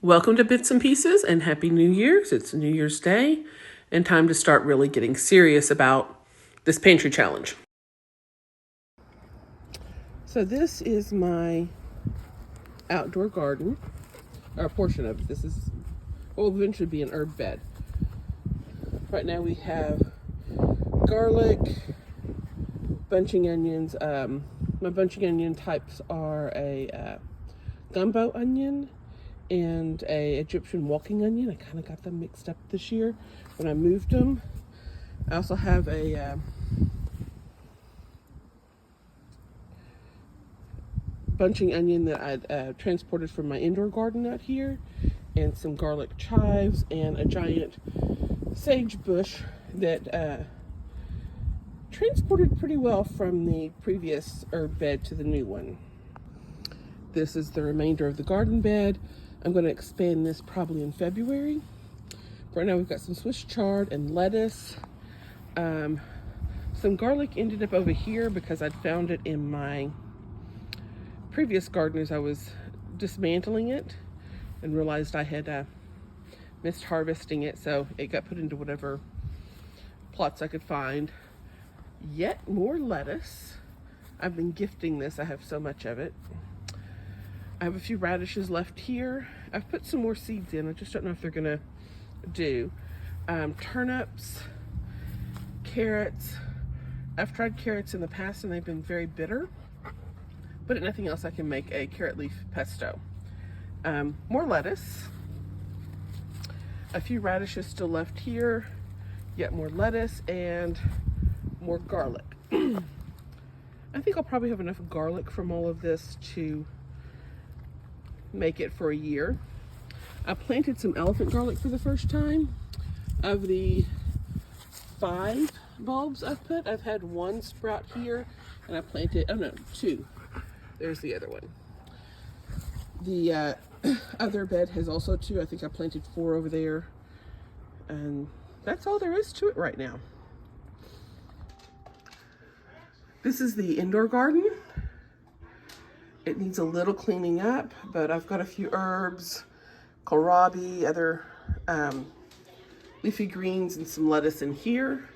Welcome to Bits and Pieces and Happy New Year's. It's New Year's Day and time to start really getting serious about this pantry challenge. So this is my outdoor garden, or a portion of it. This is what will eventually be an herb bed. Right now we have garlic, bunching onions. My bunching onion types are a gumbo onion and a Egyptian walking onion. I kind of got them mixed up this year when I moved them. I also have a bunching onion that I transported from my indoor garden out here, and some garlic chives, and a giant sage bush that transported pretty well from the previous herb bed to the new one. This is the remainder of the garden bed. I'm going to expand this probably in February. Right now we've got some Swiss chard and lettuce. Some garlic ended up over here because I'd found it in my previous garden as I was dismantling it and realized I had missed harvesting it, so it got put into whatever plots I could find. Yet more lettuce. I've been gifting this. I have so much of it. I have a few radishes left here. I've put some more seeds in. I just don't know if they're gonna do. Turnips, carrots. I've tried carrots in the past and they've been very bitter, but if nothing else I can make a carrot leaf pesto. More lettuce. A few radishes still left here. Yet more lettuce and more garlic. I think I'll probably have enough garlic from all of this to make it for a year. I planted some elephant garlic for the first time. Of the 5 bulbs I've put, I've had 1 sprout here, and I planted, 2. There's the other one. The other bed has also 2. I think I planted 4 over there. And that's all there is to it right now. This is the indoor garden. It needs a little cleaning up, but I've got a few herbs, kohlrabi, other leafy greens, and some lettuce in here,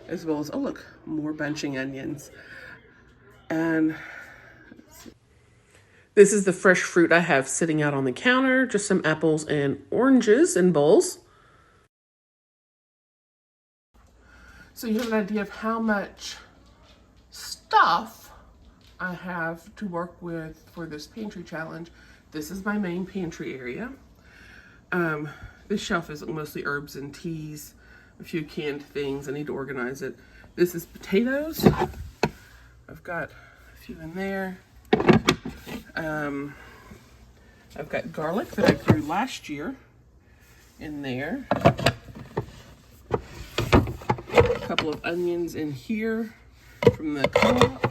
as well as, oh look, more bunching onions. And this is the fresh fruit I have sitting out on the counter, just some apples and oranges in bowls. So you have an idea of how much stuff I have to work with for this pantry challenge. This is my main pantry area. This shelf is mostly herbs and teas, a few canned things. I need to organize it. This is potatoes. I've got a few in there. I've got garlic that I grew last year in there. A couple of onions in here from the co-op.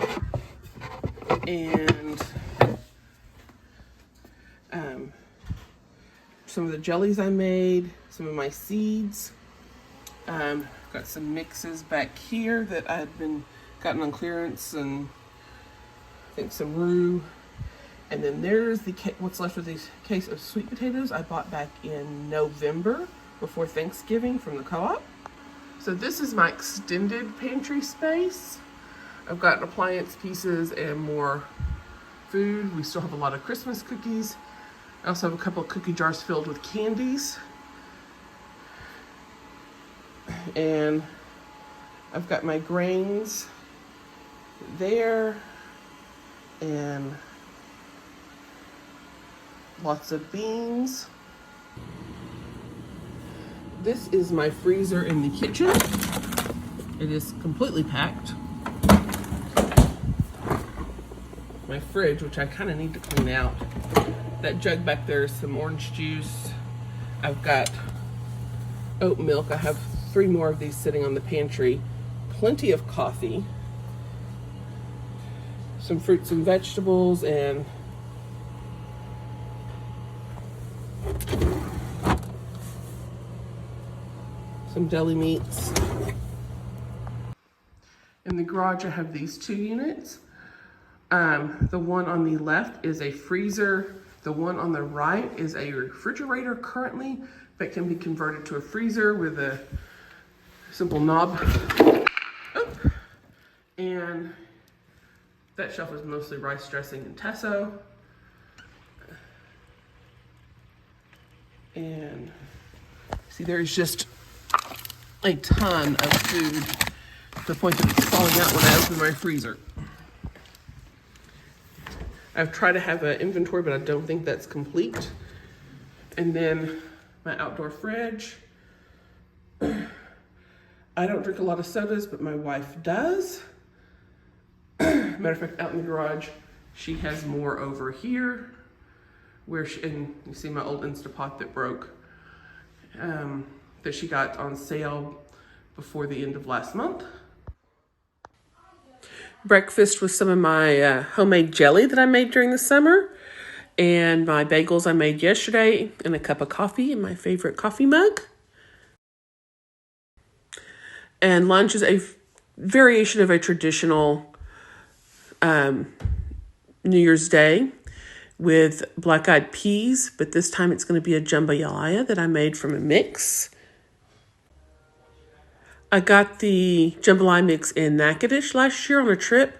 And some of the jellies I made, some of my seeds. Got some mixes back here that I had gotten on clearance, and I think some roux. And then there's what's left of this case of sweet potatoes I bought back in November before Thanksgiving from the co-op. So this is my extended pantry space. I've got appliance pieces and more food. We still have a lot of Christmas cookies. I also have a couple of cookie jars filled with candies. And I've got my grains there, and lots of beans. This is my freezer in the kitchen. It is completely packed. My fridge, which I kind of need to clean out. That jug back there is some orange juice. I've got oat milk. I have 3 more of these sitting on the pantry. Plenty of coffee. Some fruits and vegetables, and some deli meats. In the garage I have these 2 units. The one on the left is a freezer The one on the right is a refrigerator currently, but can be converted to a freezer with a simple knob. Oh. And that shelf is mostly rice dressing and Tesso. And see, there's just a ton of food to the point that it's falling out when I open my freezer. I've tried to have an inventory, but I don't think that's complete. And then my outdoor fridge. I don't drink a lot of sodas, but my wife does. Matter of fact, out in the garage, she has more over here. And you see my old Instapot that broke, that she got on sale before the end of last month. Breakfast was some of my homemade jelly that I made during the summer, and my bagels I made yesterday, and a cup of coffee in my favorite coffee mug. And lunch is a variation of a traditional New Year's Day with black-eyed peas, but this time it's going to be a jambalaya that I made from a mix. I got the jambalaya mix in Natchitoches last year on a trip,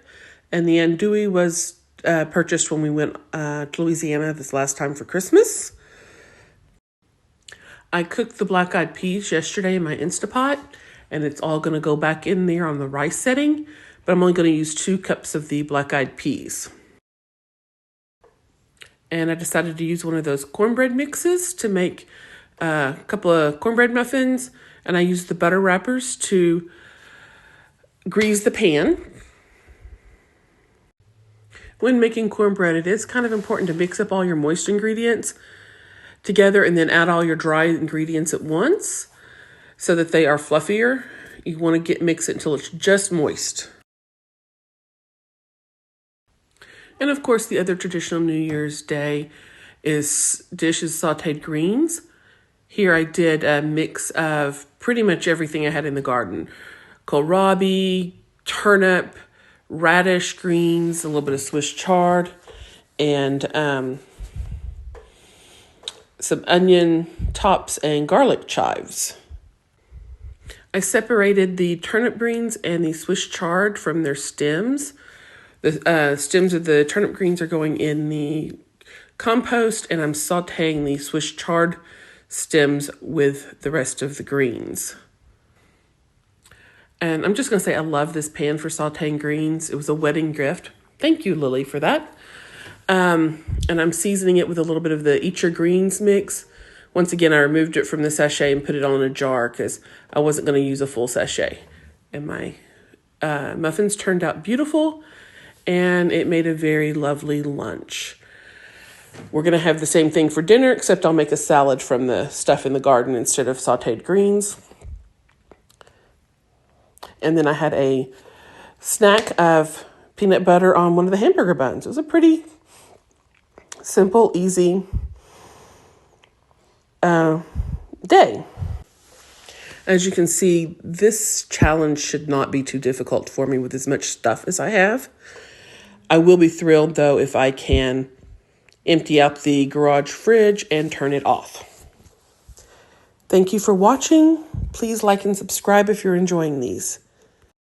and the andouille was purchased when we went to Louisiana this last time for Christmas. I cooked the black-eyed peas yesterday in my Instapot, and it's all going to go back in there on the rice setting, but I'm only going to use 2 cups of the black-eyed peas. And I decided to use one of those cornbread mixes to make a couple of cornbread muffins, and I used the butter wrappers to grease the pan. When making cornbread, it is kind of important to mix up all your moist ingredients together and then add all your dry ingredients at once so that they are fluffier. You want to mix it until it's just moist. And of course, the other traditional New Year's Day dish is sauteed greens. Here I did a mix of pretty much everything I had in the garden. Kohlrabi, turnip, radish greens, a little bit of Swiss chard, and some onion tops and garlic chives. I separated the turnip greens and the Swiss chard from their stems. The stems of the turnip greens are going in the compost, and I'm sauteing the Swiss chard stems with the rest of the greens. And I'm just going to say I love this pan for sauteing greens. It was a wedding gift. Thank you, Lily, for that. And I'm seasoning it with a little bit of the Eat Your Greens mix. Once again, I removed it from the sachet and put it on in a jar because I wasn't going to use a full sachet. And my muffins turned out beautiful, and it made a very lovely lunch. We're going to have the same thing for dinner, except I'll make a salad from the stuff in the garden instead of sauteed greens. And then I had a snack of peanut butter on one of the hamburger buns. It was a pretty simple, easy day. As you can see, this challenge should not be too difficult for me with as much stuff as I have. I will be thrilled, though, if I can empty out the garage fridge and turn it off. Thank you for watching. Please like and subscribe if you're enjoying these.